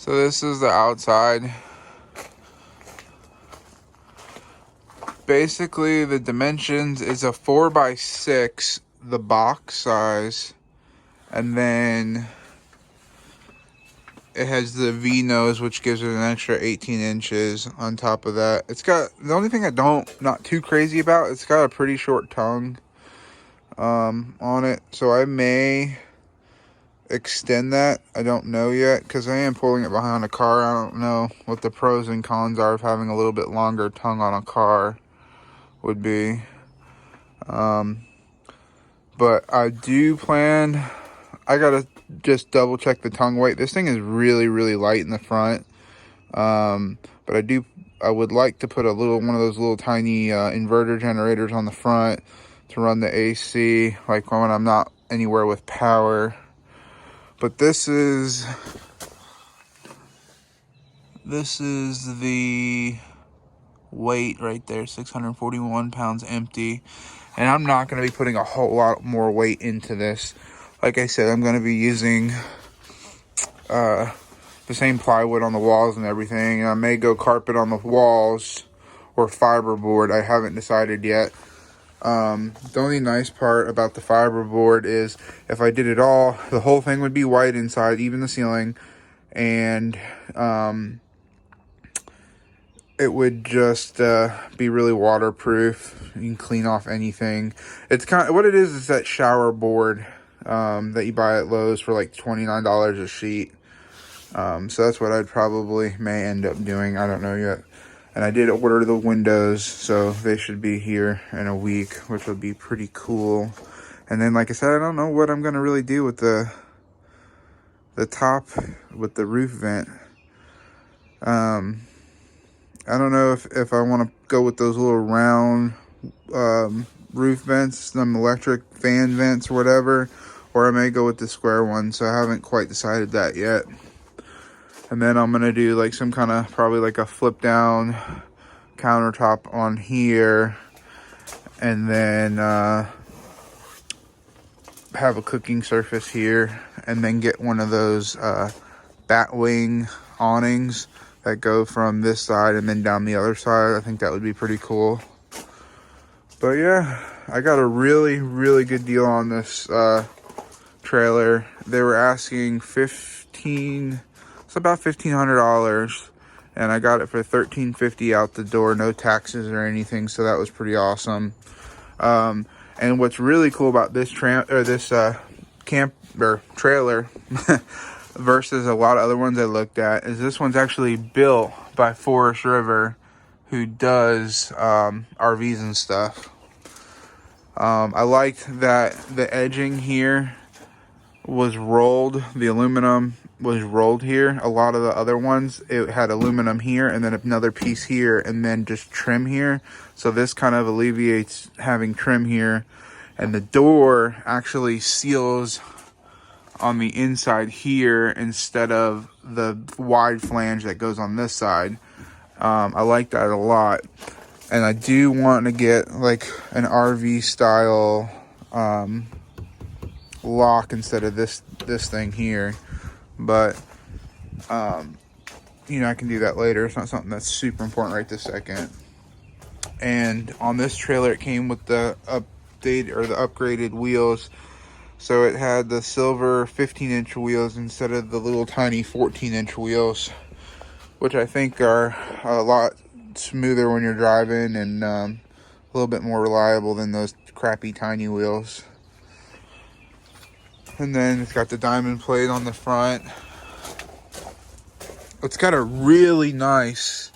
So this is the outside. Basically, the dimensions is a 4x6, the box size, and then it has the V nose, which gives it an extra 18 inches on top of that. It's got, the only thing I not too crazy about, it's got a pretty short tongue on it, so I may extend that. I don't know yet, because I am pulling it behind a car. I don't know what the pros and cons are of having a little bit longer tongue on a car would be. But I do plan, I gotta just double check the tongue weight. This thing is really, really light in the front. But I would like to put one of those little tiny inverter generators on the front to run the AC, like when I'm not anywhere with power. But this is the weight right there, 641 pounds empty. And I'm not going to be putting a whole lot more weight into this. Like I said, I'm going to be using the same plywood on the walls and everything. And I may go carpet on the walls or fiberboard. I haven't decided yet. The only nice part about the fiberboard is if I did it all, the whole thing would be white inside, even the ceiling. And it would just be really waterproof. You can clean off anything. It's kind of what it is that shower board that you buy at Lowe's for like $29 a sheet. So that's what I'd probably may end up doing. I don't know yet. And I did order the windows, so they should be here in a week, which would be pretty cool. And then, like I said, I don't know what I'm going to really do with the top, with the roof vent. I don't know if I want to go with those little round roof vents, some electric fan vents or whatever, or I may go with the square one, so I haven't quite decided that yet. And then I'm going to do like some kind of, probably like a flip down countertop on here. And then have a cooking surface here. And then get one of those batwing awnings that go from this side and then down the other side. I think that would be pretty cool. But yeah, I got a really, really good deal on this trailer. They were asking it's about $1,500, and I got it for $1,350 out the door, no taxes or anything, so that was pretty awesome. And what's really cool about this trailer versus a lot of other ones I looked at is this one's actually built by Forest River, who does RVs and stuff. I liked that the edging here was rolled, the aluminum was rolled here. A lot of the other ones, it had aluminum here and then another piece here and then just trim here. So this kind of alleviates having trim here. And the door actually seals on the inside here instead of the wide flange that goes on this side. I like that a lot. And I do want to get like an RV style lock instead of this thing here. But you know, I can do that later. It's not something that's super important right this second. And on this trailer, it came with the upgraded wheels. So it had the silver 15-inch wheels instead of the little tiny 14-inch wheels, which I think are a lot smoother when you're driving and a little bit more reliable than those crappy tiny wheels. And then it's got the diamond plate on the front. It's got a really nice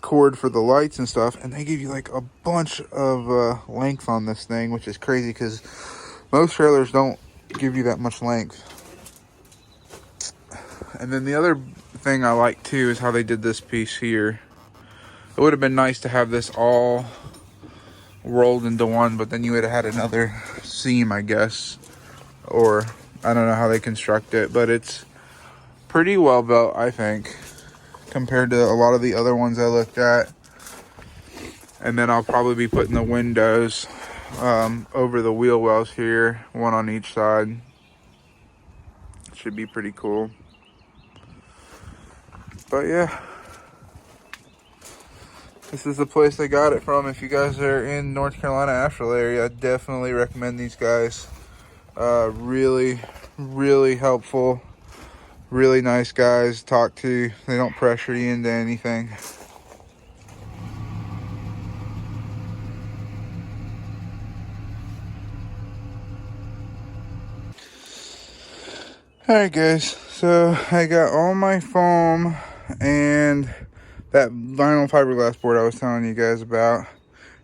cord for the lights and stuff, and they give you like a bunch of length on this thing, which is crazy because most trailers don't give you that much length. And then the other thing I like too is how they did this piece here. It would have been nice to have this all rolled into one, but then you would have had another seam, I guess, or I don't know how they construct it, but it's pretty well built, I think, compared to a lot of the other ones I looked at. And then I'll probably be putting the windows over the wheel wells here, one on each side. should be pretty cool. But yeah, this is the place I got it from. If you guys are in North Carolina, Asheville area, I definitely recommend these guys. Really, really helpful. Really nice guys to talk to. They don't pressure you into anything. Alright guys, so I got all my foam and that vinyl fiberglass board I was telling you guys about.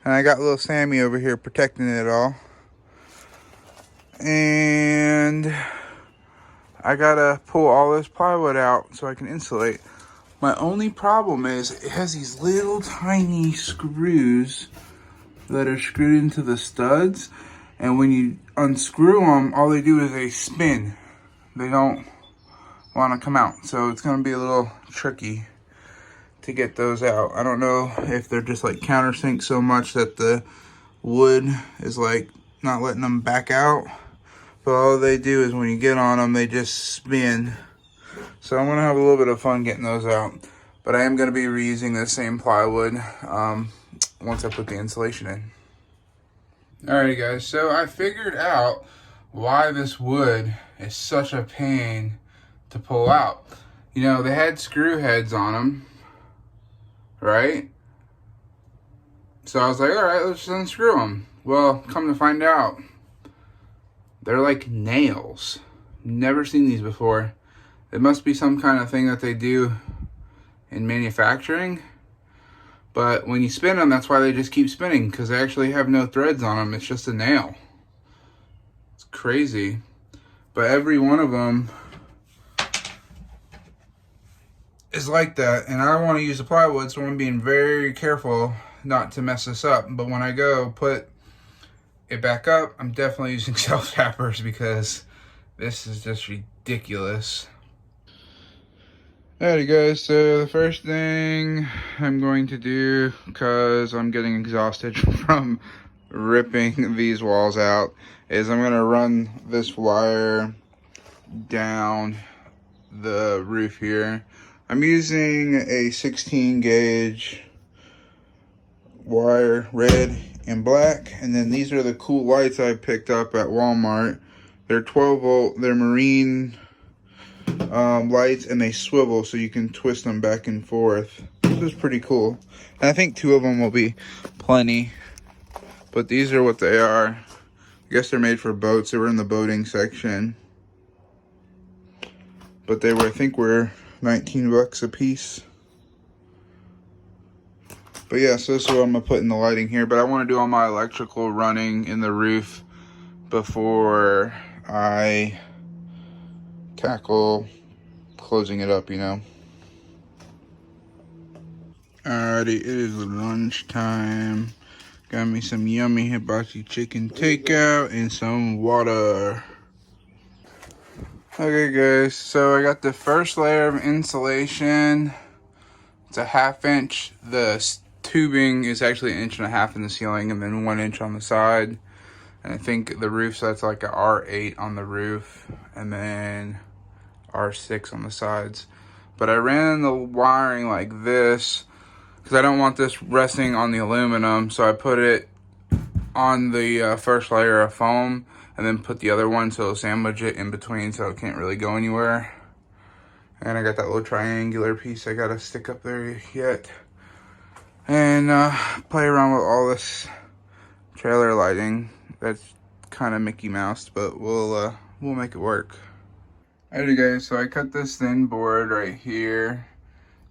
And I got little Sammy over here protecting it all. And I gotta pull all this plywood out so I can insulate. My only problem is it has these little tiny screws that are screwed into the studs. And when you unscrew them, all they do is they spin. They don't want to come out. So it's going to be a little tricky to get those out. I don't know if they're just like countersink so much that the wood is like not letting them back out. But all they do is when you get on them, they just spin. So I'm going to have a little bit of fun getting those out. But I am going to be reusing the same plywood once I put the insulation in. Alrighty guys, so I figured out why this wood is such a pain to pull out. You know, they had screw heads on them, right? So I was like, all right, let's just unscrew them. Well, come to find out, they're like nails. Never seen these before. It must be some kind of thing that they do in manufacturing. But when you spin them, that's why they just keep spinning, because they actually have no threads on them. It's just a nail. It's crazy. But every one of them is like that. And I want to use the plywood, so I'm being very careful not to mess this up. But when I go put it back up, I'm definitely using self-tappers because this is just ridiculous. Alrighty guys, so the first thing I'm going to do, because I'm getting exhausted from ripping these walls out, is I'm going to run this wire down the roof here. I'm using a 16 gauge wire, red and black, and then these are the cool lights I picked up at Walmart. They're 12 volt, they're marine lights, and they swivel so you can twist them back and forth. This is pretty cool. And I think 2 of them will be plenty. But these are what they are. I guess they're made for boats. They were in the boating section. But they were, I think, were 19 bucks a piece. But yeah, so this is what I'm gonna put in the lighting here. But I want to do all my electrical running in the roof before I tackle closing it up, you know. Alrighty, it is lunchtime. Got me some yummy hibachi chicken takeout and some water. Okay guys, so I got the first layer of insulation. It's a 1/2 inch. The tubing is actually 1.5 inches in the ceiling and then 1 inch on the side. And I think the roof set's like a R8 on the roof and then R6 on the sides. But I ran the wiring like this because I don't want this resting on the aluminum. So I put it on the first layer of foam and then put the other one so it'll sandwich it in between so it can't really go anywhere. And I got that little triangular piece I gotta stick up there yet. And play around with all this trailer lighting. That's kind of Mickey Mouse, but we'll make it work. Alrighty guys, so I cut this thin board right here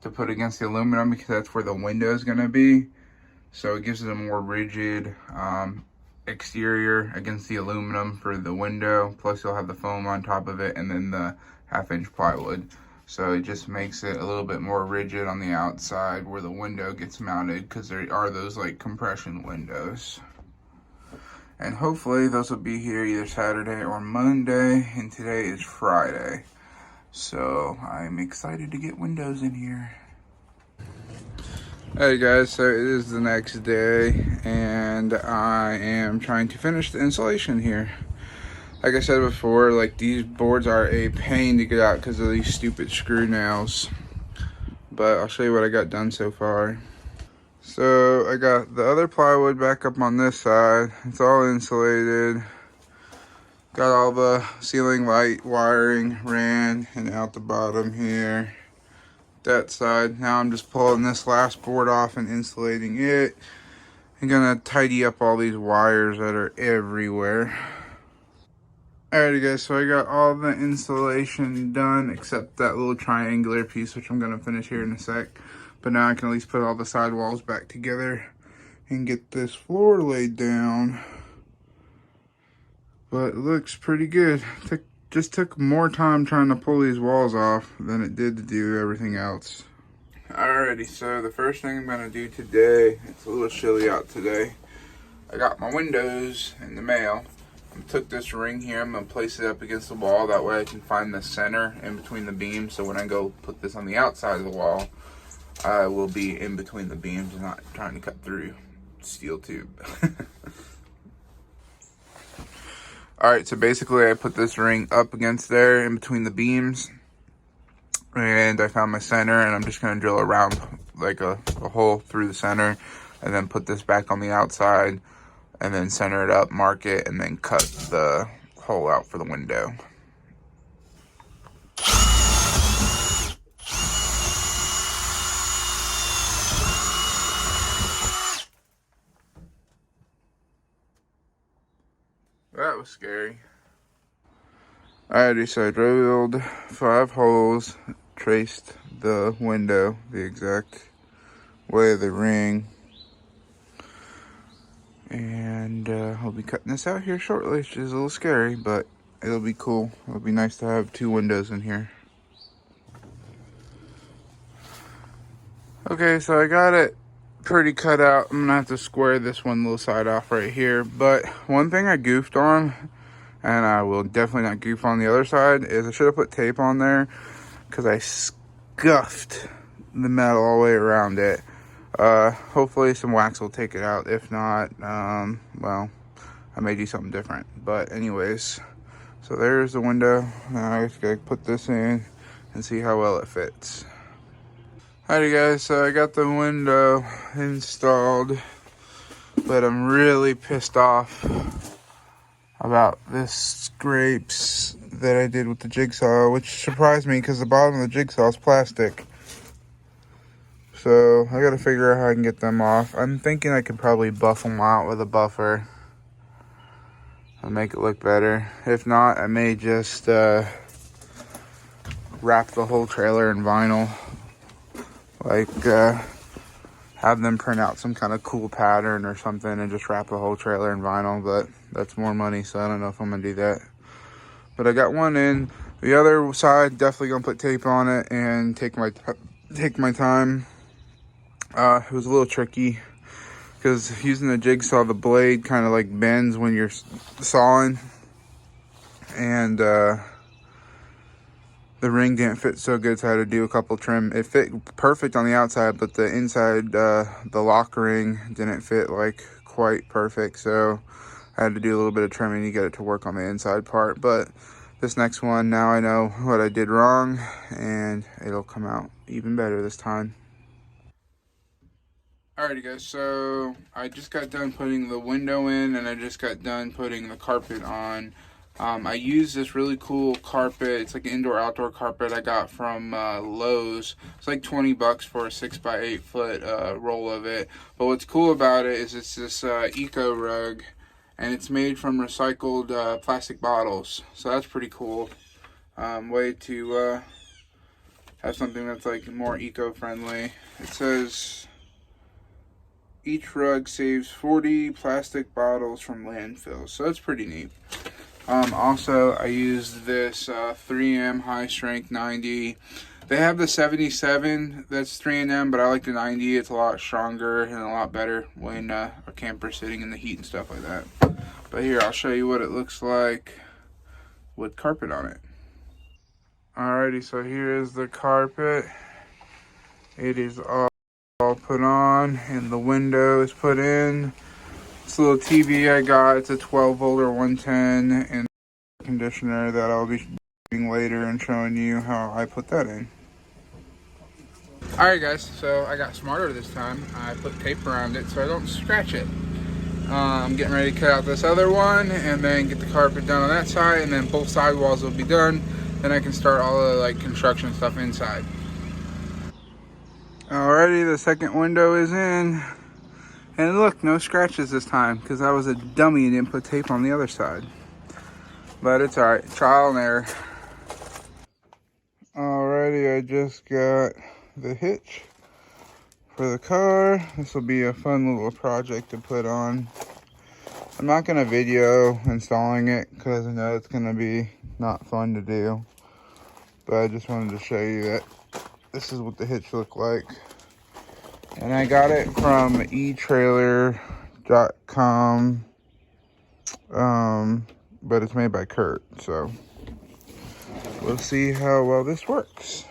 to put against the aluminum because that's where the window is gonna be. So it gives it a more rigid exterior against the aluminum for the window. Plus you'll have the foam on top of it and then the 1/2 inch plywood. So it just makes it a little bit more rigid on the outside where the window gets mounted, because there are those like compression windows. And hopefully those will be here either Saturday or Monday, and today is Friday. So I'm excited to get windows in here. Hey guys, so it is the next day and I am trying to finish the insulation here. Like I said before, like these boards are a pain to get out because of these stupid screw nails. But I'll show you what I got done so far. So I got the other plywood back up on this side. It's all insulated. Got all the ceiling light wiring ran and out the bottom here. That side. Now I'm just pulling this last board off and insulating it. I'm gonna tidy up all these wires that are everywhere. Alrighty guys, so I got all the installation done except that little triangular piece, which I'm gonna finish here in a sec. But now I can at least put all the sidewalls back together and get this floor laid down. But it looks pretty good. Just took more time trying to pull these walls off than it did to do everything else. Alrighty, so the first thing I'm gonna do today, it's a little chilly out today. I got my windows in the mail. I took this ring here, I'm gonna place it up against the wall. That way I can find the center in between the beams. So when I go put this on the outside of the wall, I will be in between the beams and not trying to cut through steel tube. Alright, so basically I put this ring up against there in between the beams. And I found my center, and I'm just going to drill around like a hole through the center. And then put this back on the outside. And then center it up, mark it, and then cut the hole out for the window. That was scary. Alrighty, so I drilled 5 holes, traced the window the exact way of the ring. And I'll be cutting this out here shortly, which is a little scary, but it'll be cool. It'll be nice to have 2 windows in here. Okay, so I got it pretty cut out. I'm gonna have to square this one little side off right here. But one thing I goofed on, and I will definitely not goof on the other side, is I should have put tape on there because I scuffed the metal all the way around it. Hopefully some wax will take it out. If not, well, I may do something different. But anyways, so there's the window. Now I just gotta put this in and see how well it fits. Alrighty guys, so I got the window installed, but I'm really pissed off about this scrapes that I did with the jigsaw, which surprised me because the bottom of the jigsaw is plastic. So I gotta figure out how I can get them off. I'm thinking I could probably buff them out with a buffer and make it look better. If not, I may just wrap the whole trailer in vinyl. Like have them print out some kind of cool pattern or something and just wrap the whole trailer in vinyl. But that's more money, so I don't know if I'm gonna do that. But I got one in. The other side, definitely gonna put tape on it and take my time. It was a little tricky because using the jigsaw, the blade kind of like bends when you're sawing, and the ring didn't fit so good, so I had to do a couple trim. It fit perfect on the outside, but the inside, the lock ring didn't fit like quite perfect, so I had to do a little bit of trimming to get it to work on the inside part. But this next one, now I know what I did wrong, and it'll come out even better this time. Alrighty guys, so I just got done putting the window in, and I just got done putting the carpet on. I use this really cool carpet. It's like an indoor-outdoor carpet I got from Lowe's. It's like 20 bucks for a 6x8 foot roll of it. But what's cool about it is it's this eco rug, and it's made from recycled plastic bottles. So that's pretty cool. Way to have something that's like more eco-friendly. It says each rug saves 40 plastic bottles from landfills. So that's pretty neat. Also, I used this 3M high strength 90. They have the 77 that's 3M, but I like the 90. It's a lot stronger and a lot better when a camper's sitting in the heat and stuff like that. But here, I'll show you what it looks like with carpet on it. Alrighty, so here is the carpet. It is all put on, and the window is put in. This little TV I got, it's a 12 volt or 110, and conditioner that I'll be doing later and showing you how I put that in. Alright guys, so I got smarter this time. I put tape around it so I don't scratch it. I'm getting ready to cut out this other one and then get the carpet done on that side, and then both sidewalls will be done. Then I can start all the like construction stuff inside. Alrighty, the second window is in. And look, no scratches this time because I was a dummy and didn't put tape on the other side. But it's alright, trial and error. Alrighty, I just got the hitch for the car. This will be a fun little project to put on. I'm not going to video installing it because I know it's going to be not fun to do. But I just wanted to show you that this is what the hitch looked like. And I got it from eTrailer.com. But it's made by Kurt, so we'll see how well this works.